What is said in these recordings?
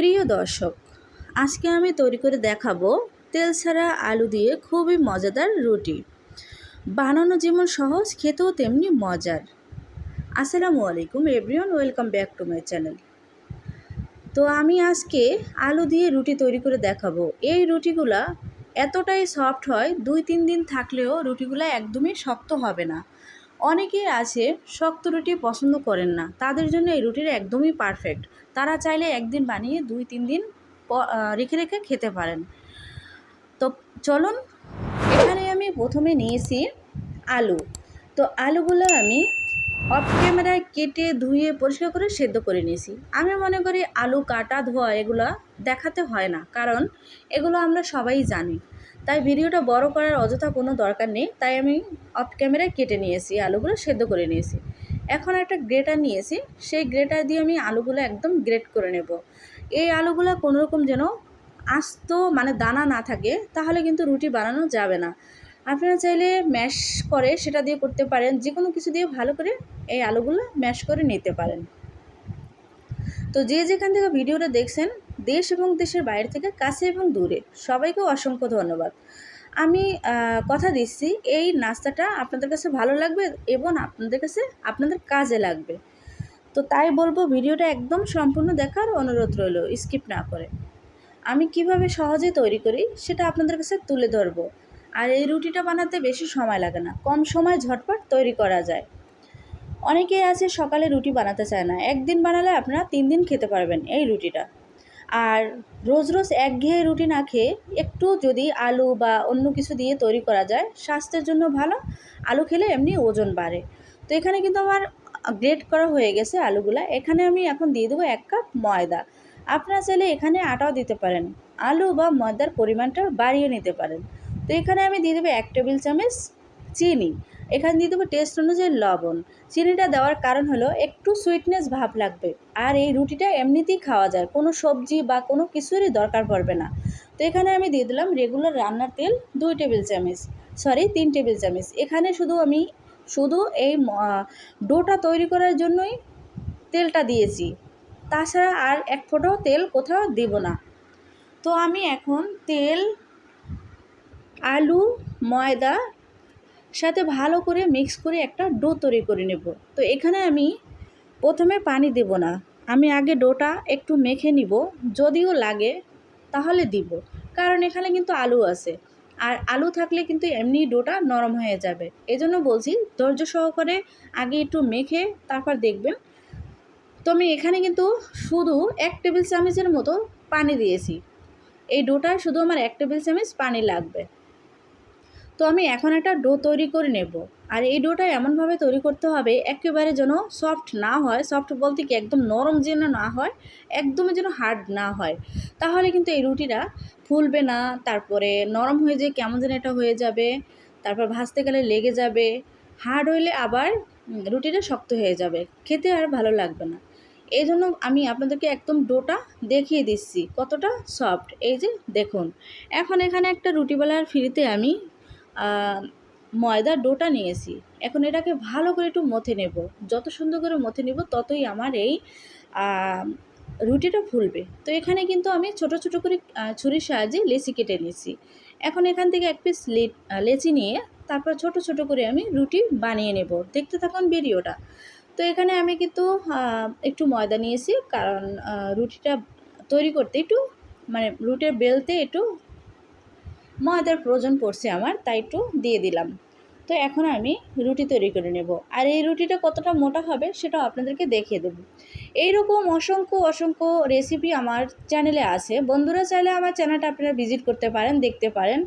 প্রিয় দর্শক, আজকে আমি তৈরি করে দেখাবো তেল ছাড়া আলু দিয়ে খুবই মজাদার রুটি। বানানো যেমন সহজ, খেতেও তেমনি মজার। আসসালামু আলাইকুম everyone, welcome back to my channel. তো আমি আজকে আলু দিয়ে রুটি তৈরি করে দেখাবো। এই রুটিগুলা এতটাই সফট হয়, 2-3 দিন থাকলেও রুটিগুলা একদমই শক্ত হবে না। অনেকেই আছে শক্ত রুটি পছন্দ করেন না, তাদের জন্য এই রুটিটা একদমই পারফেক্ট। তারা চাইলে একদিন বানিয়ে 2-3 দিন রেখে রেখে খেতে পারেন। তো চলুন, এখানে আমি প্রথমে নিয়েছি আলু। তো আলুগুলো আমি অফ ক্যামেরায় কেটে ধুয়ে পরিষ্কার করে সেদ্ধ করে নিয়েছি। আমি মনে করি আলু কাটা ধোয়া এগুলো দেখাতে হয় না, কারণ এগুলো আমরা সবাই জানি। তাই ভিডিওটা বড় করার অযথা কোনো দরকার নেই, তাই আমি অফ ক্যামেরায় কেটে নিয়েছি, আলুগুলো সেদ্ধ করে নিয়েছি। এখন একটা গ্রেটার নিয়েছি, সেই গ্রেটার দিয়ে আমি আলুগুলো একদম গ্রেট করে নেব। এই আলুগুলো কোনোরকম যেন আস্ত দানা না থাকে, তাহলে কিন্তু রুটি বানানো যাবে না। আপনারা চাইলে ম্যাশ করে সেটা দিয়ে করতে পারেন, যে কোনো কিছু দিয়ে ভালো করে এই আলুগুলো ম্যাশ করে নিতে পারেন। তো যে যেখান থেকে ভিডিওটা দেখছেন, দেশ এবং দেশের বাইরে থেকে কাছে এবং দূরে, সবাইকে অসংখ্য ধন্যবাদ। আমি কথা দিচ্ছি, এই নাস্তাটা আপনাদের কাছে ভালো লাগবে এবং আপনাদের কাজে লাগবে। তো তাই বলবো, ভিডিওটা একদম সম্পূর্ণ দেখার অনুরোধ রইল, স্কিপ না করে। আমি কিভাবে সহজে তৈরি করি সেটা আপনাদের কাছে তুলে ধরবো। আর এই রুটিটা বানাতে বেশি সময় লাগে না, কম সময় ঝটপট তৈরি করা যায়। অনেকেই আছে সকালে রুটি বানাতে চায় না, একদিন বানালে আপনারা 3 দিন খেতে পারবেন এই রুটিটা। আর রোজ রোজ একঘেয়ে রুটি না খেয়ে একটু যদি আলু বা অন্য কিছু দিয়ে তৈরি করা যায়, স্বাস্থ্যের জন্য ভালো। আলু খেলে এমনি ওজন বাড়ে। তো এখানে কিন্তু আমার গ্রেট করা হয়ে গেছে আলুগুলা। এখানে আমি এখন দিয়ে দেবো 1 কাপ ময়দা। আপনারা চাইলে এখানে আটাও দিতে পারেন, আলু বা ময়দার পরিমাণটা বাড়িয়ে নিতে পারেন। তো এখানে আমি দিয়ে দেবো 1 টেবিল চামচ চিনি। এখানে দিয়ে দেবো টেস্ট অনুযায়ী লবণ। চিনিটা দেওয়ার কারণ হলো একটু সুইটনেস ভাব লাগবে, আর এই রুটিটা এমনিতেই খাওয়া যায়, কোনো সবজি বা কোনো কিছুরই দরকার পড়বে না। তো এখানে আমি দিয়ে দিলাম রেগুলার রান্নার তেল 3 টেবিল চামচ। এখানে আমি শুধু এই ডোটা তৈরি করার জন্যই তেলটা দিয়েছি, তাছাড়া আর এক ফোঁটাও তেল কোথাও দিব না। তো আমি এখন তেল, আলু, ময়দা সাথে ভালো করে মিক্স করে একটা ডো তৈরি করে নেব। তো এখানে আমি প্রথমে পানি দেব না, আমি আগে ডোটা একটু মেখে নিব, যদিও লাগে তাহলে দিব, কারণ এখানে কিন্তু আলু আছে, আর আলু থাকলে কিন্তু এমনি ডোটা নরম হয়ে যাবে। এজন্য বলছি, ধৈর্য সহকারে আগে একটু মেখে তারপর দেখবেন। তো আমি এখানে কিন্তু শুধু 1 টেবিল চামচের মতো পানি দিয়েছি। এই ডোটা শুধু আমার 1 টেবিল চামচ পানি লাগবে। তো আমি এখন একটা ডো তৈরি করে নেব। আর এই ডোটা এমনভাবে তৈরি করতে হবে একেবারে যেন সফট না হয়, সফট বলতে কি একদম নরম যেন না হয়, একদমই যেন হার্ড না হয়, তাহলে কিন্তু এই রুটিটা ফুলবে না, তারপরে নরম হয়ে যেয়ে কেমন যেন এটা হয়ে যাবে, তারপর ভাজতে গেলে লেগে যাবে। হার্ড হইলে আবার রুটিটা শক্ত হয়ে যাবে, খেতে আর ভালো লাগবে না। এই জন্য আমি আপনাদেরকে একদম ডোটা দেখিয়ে দিচ্ছি কতটা সফট। এই যে দেখুন, এখন এখানে একটা রুটিবেলার ফ্রিতে আমি ময়দার ডোটা নিয়েছি। এখন এটাকে ভালো করে একটু মথে নেব। যত সুন্দর করে মথে নেব, ততই আমার এই রুটিটা ফুলবে। তো এখানে কিন্তু আমি ছোট ছোট করে ছুরির সাহায্যে লেচি কেটে নিয়েছি। এখন এখান থেকে 1 পিস লেচি নিয়ে তারপর ছোট ছোট করে আমি রুটি বানিয়ে নেব। দেখতে থাকুন ভিডিওটা। তো এখানে আমি কিন্তু একটু ময়দা নিয়েছি, কারণ রুটিটা তৈরি করতে একটু রুটির বেলতে একটু ময়দার প্রয়োজন পড়ছে আমার, তাই একটু দিয়ে দিলাম। তো এখন আমি রুটি তৈরি করে নেব, আর এই রুটিটা কতটা মোটা হবে সেটাও আপনাদেরকে দেখিয়ে দেব। এইরকম অসংখ্য অসংখ্য রেসিপি আমার চ্যানেলে আছে। বন্ধুরা চাইলে আমার চ্যানেলটা আপনারা ভিজিট করতে পারেন, দেখতে পারেন।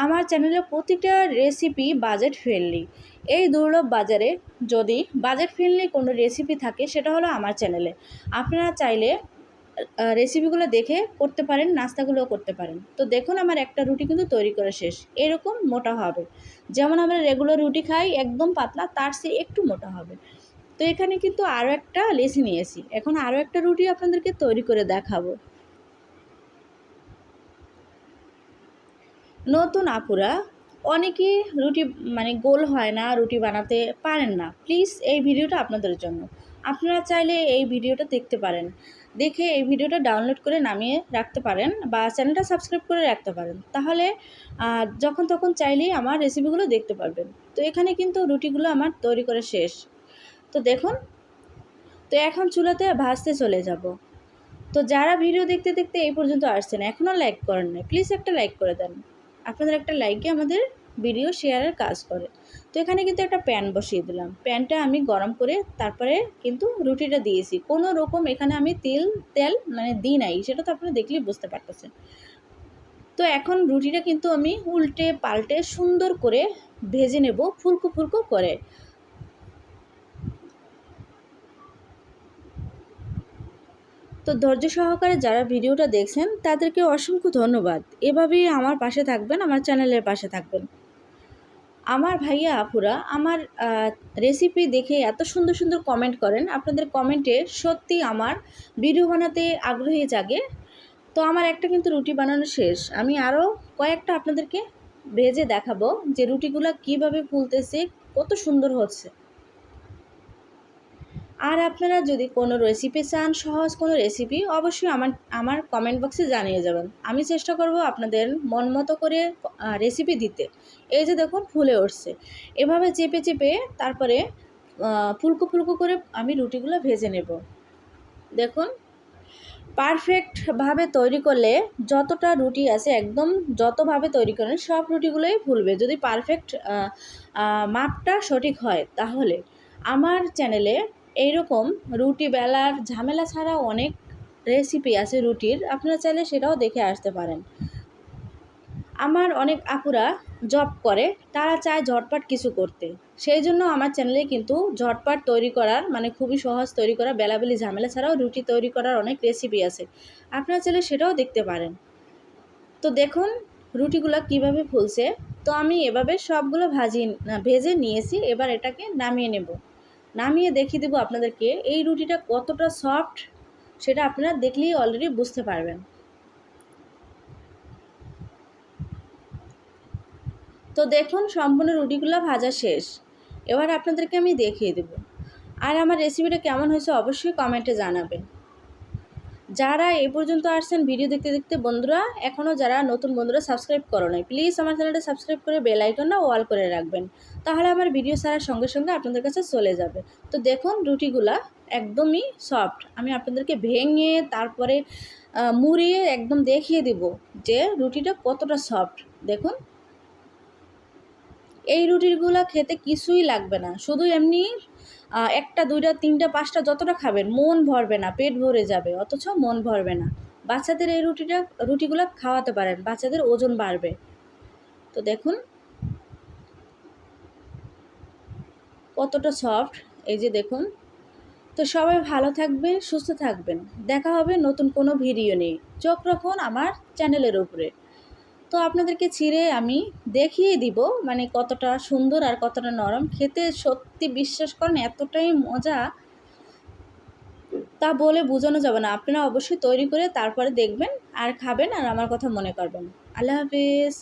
আমার চ্যানেলে প্রতিটা রেসিপি বাজেট ফ্রেন্ডলি। এই দুর্লভ বাজারে যদি বাজেট ফ্রেন্ডলি কোনো রেসিপি থাকে, সেটা হলো আমার চ্যানেলে। আপনারা চাইলে রেসিপিগুলো দেখে করতে পারেন, নাস্তাগুলোও করতে পারেন। তো দেখুন, আমার একটা রুটি কিন্তু তৈরি করা শেষ। এরকম মোটা হবে, যেমন আমরা রেগুলার রুটি খাই একদম পাতলা, তার চেয়ে একটু মোটা হবে। তো এখানে কিন্তু আরও একটা লেচি নিয়েছি। এখন আরও একটা রুটি আপনাদেরকে তৈরি করে দেখাবো। নতুন আপুরা অনেকেই রুটি গোল হয় না, রুটি বানাতে পারেন না, প্লিজ এই ভিডিওটা আপনাদের জন্য। আপনারা চাইলে এই ভিডিওটা দেখতে পারেন, দেখে এই ভিডিওটা ডাউনলোড করে নামিয়ে রাখতে পারেন বা চ্যানেলটা সাবস্ক্রাইব করে রাখতে পারেন। তাহলে যখন তখন চাইলেই আমার রেসিপিগুলো দেখতে পারবেন। তো এখানে কিন্তু রুটিগুলো আমার তৈরি করা শেষ। তো দেখুন, তো এখন চুলাতে ভাজতে চলে যাব। তো যারা ভিডিও দেখতে দেখতে এই পর্যন্ত আসছেন, এখনও লাইক করেন না, প্লিজ একটা লাইক করে দেন। আপনাদের একটা লাইকে আমাদের ভিডিও শেয়ারের কাজ করে। তো এখানে কিন্তু একটা প্যান বসিয়ে দিলাম, প্যানটা আমি গরম করে তারপরে কিন্তু রুটিটা দিয়েছি। কোনো রকম এখানে আমি তেল মানে দিই নাই, সেটা তো আপনারা দেখলেই বুঝতে পারতেছেন। তো এখন রুটিটা কিন্তু আমি উল্টে পাল্টে সুন্দর করে ভেজে নেব, ফুলকো ফুলকো করে। তো ধৈর্য সহকারে যারা ভিডিওটা দেখছেন তাদেরকে অসংখ্য ধন্যবাদ। এভাবেই আমার পাশে থাকবেন, আমার চ্যানেলের পাশে থাকবেন। আমার ভাইয়া আপুরা আমার রেসিপি দেখে এত সুন্দর সুন্দর কমেন্ট করেন, আপনাদের কমেন্টে সত্যি আমার ভিডিও বানাতে আগ্রহী জাগে। তো আমার একটা কিন্তু রুটি বানানো শেষ, আমি আরও কয়েকটা আপনাদেরকে ভেজে দেখাবো যে রুটিগুলো কিভাবে ফুলতেছে, কত সুন্দর হচ্ছে। আর আপনারা যদি কোনো রেসিপি চান, সহজ কোনো রেসিপি, অবশ্যই আমার কমেন্ট বক্সে জানিয়ে যাবেন। আমি চেষ্টা করব আপনাদের মন মতো করে রেসিপি দিতে। এই যে দেখুন ফুলে উঠছে, এভাবে চেপে চেপে তারপরে ফুলকো ফুলকো করে আমি রুটিগুলো ভেজে নেব। দেখুন, পারফেক্টভাবে তৈরি করলে যতটা রুটি আছে একদম যতভাবে তৈরি করেন সব রুটিগুলোই ফুলবে, যদি পারফেক্ট মাপটা সঠিক হয়। তাহলে আমার চ্যানেলে এইরকম রুটি বেলার ঝামেলা ছাড়া অনেক রেসিপি আছে রুটির, আপনারা চাইলে সেটাও দেখে আসতে পারেন। আমার অনেক আপুরা জব করে, তারা চায় ঝটপট কিছু করতে, সেই জন্য আমার চ্যানেলে কিন্তু ঝটপট তৈরি করার মানে খুবই সহজ তৈরি করা বেলাবেলি ঝামেলা ছাড়াও রুটি তৈরি করার অনেক রেসিপি আছে, আপনারা চাইলে সেটাও দেখতে পারেন। তো দেখুন রুটিগুলো কিভাবে ফুলছে। তো আমি এভাবে সবগুলো ভেজে নিয়েছি, এবার এটাকে নামিয়ে নেব। নামিয়ে দেখিয়ে দেবো আপনাদেরকে এই রুটিটা কতটা সফট, সেটা আপনারা দেখলেই অলরেডি বুঝতে পারবেন। তো দেখুন সম্পূর্ণ রুটিগুলো ভাজা শেষ, এবার আপনাদেরকে আমি দেখিয়ে দেব। আর আমার রেসিপিটা কেমন হয়েছে অবশ্যই কমেন্টে জানাবেন। যারা এই পর্যন্ত আসছেন ভিডিও দেখতে দেখতে, বন্ধুরা এখনও যারা নতুন বন্ধুরা সাবস্ক্রাইব করো নাই, প্লিজ আমার চ্যানেলটা সাবস্ক্রাইব করে বেল আইকনটা অল করে রাখবেন, তাহলে আমার ভিডিও ছাড়ার সঙ্গে সঙ্গে আপনাদের কাছে চলে যাবে। তো দেখুন রুটিগুলা একদমই সফট, আমি আপনাদেরকে ভেঙে তারপরে মুড়িয়ে একদম দেখিয়ে দেব যে রুটিটা কতটা সফট। দেখুন এই রুটিগুলো খেতে কিছুই লাগবে না, শুধু এমনি একটা দুইটা তিনটা পাঁচটা যতটা খাবেন মন ভরবে না, পেট ভরে যাবে, অথচ মন ভরবে না। বাচ্চাদের এই রুটিগুলো খাওয়াতে পারেন, বাচ্চাদের ওজন বাড়বে। তো দেখুন কতটা সফট, এই যে দেখুন। তো সবাই ভালো থাকবেন, সুস্থ থাকবেন, দেখা হবে নতুন কোনো ভিডিও নিয়ে। চোখ রাখুন আমার চ্যানেলের উপরে। তো আপনাদেরকে ছিঁড়ে আমি দেখিয়ে দিব মানে কতটা সুন্দর আর কতটা নরম, খেতে সত্যি বিশ্বাস করেন এতটাই মজা, তা বলে বোঝানো যাবে না। আপনারা অবশ্যই তৈরি করে তারপরে দেখবেন আর খাবেন আর আমার কথা মনে করবেন। আল্লাহ হাফিজ।